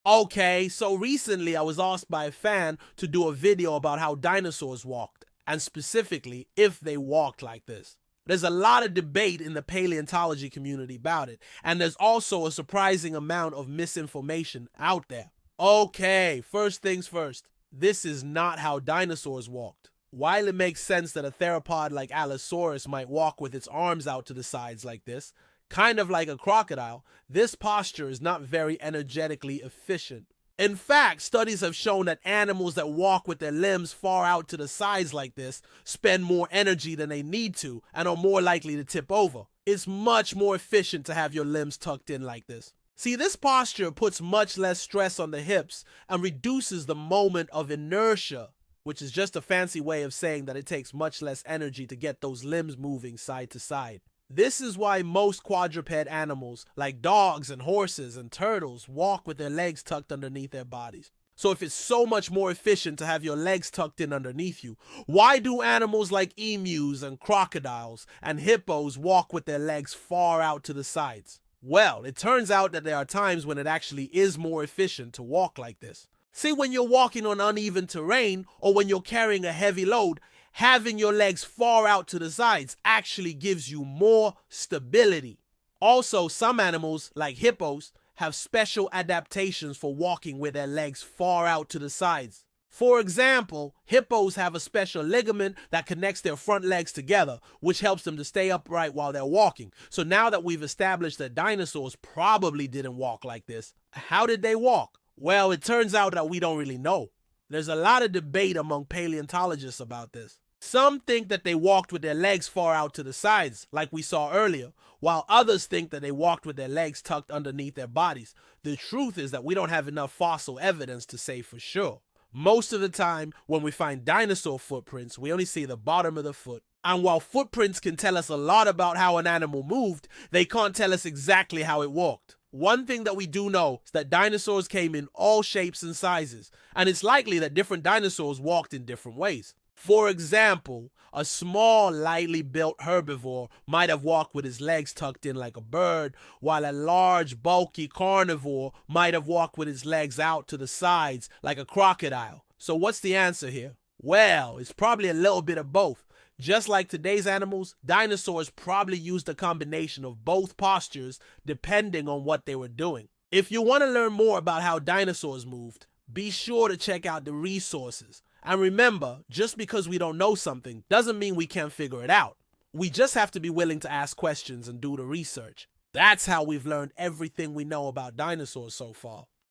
Okay, so recently I was asked by a fan to do a video about how dinosaurs walked, and specifically if they walked like this. There's a lot of debate in the paleontology community about it, and there's also a surprising amount of misinformation out there. Okay, first things first. This is not how dinosaurs walked. While it makes sense that a theropod like Allosaurus might walk with its arms out to the sides like this, kind of like a crocodile, this posture is not very energetically efficient. In fact, studies have shown that animals that walk with their limbs far out to the sides like this spend more energy than they need to and are more likely to tip over. It's much more efficient to have your limbs tucked in like this. See, this posture puts much less stress on the hips and reduces the moment of inertia, which is just a fancy way of saying that it takes much less energy to get those limbs moving side to side. This is why most quadruped animals, like dogs and horses and turtles, walk with their legs tucked underneath their bodies. So if it's so much more efficient to have your legs tucked in underneath you, why do animals like emus and crocodiles and hippos walk with their legs far out to the sides? Well, it turns out that there are times when it actually is more efficient to walk like this. See, when you're walking on uneven terrain or when you're carrying a heavy load, having your legs far out to the sides actually gives you more stability. Also, some animals, like hippos, have special adaptations for walking with their legs far out to the sides. For example, hippos have a special ligament that connects their front legs together, which helps them to stay upright while they're walking. So now that we've established that dinosaurs probably didn't walk like this, how did they walk? Well, it turns out that we don't really know. There's a lot of debate among paleontologists about this. Some think that they walked with their legs far out to the sides, like we saw earlier, while others think that they walked with their legs tucked underneath their bodies. The truth is that we don't have enough fossil evidence to say for sure. Most of the time, when we find dinosaur footprints, we only see the bottom of the foot. And while footprints can tell us a lot about how an animal moved, they can't tell us exactly how it walked. One thing that we do know is that dinosaurs came in all shapes and sizes, and it's likely that different dinosaurs walked in different ways. For example, a small, lightly built herbivore might have walked with his legs tucked in like a bird, while a large, bulky carnivore might have walked with his legs out to the sides like a crocodile. So what's the answer here? Well, it's probably a little bit of both. Just like today's animals, dinosaurs probably used a combination of both postures depending on what they were doing. If you want to learn more about how dinosaurs moved, be sure to check out the resources. And remember, just because we don't know something doesn't mean we can't figure it out. We just have to be willing to ask questions and do the research. That's how we've learned everything we know about dinosaurs so far.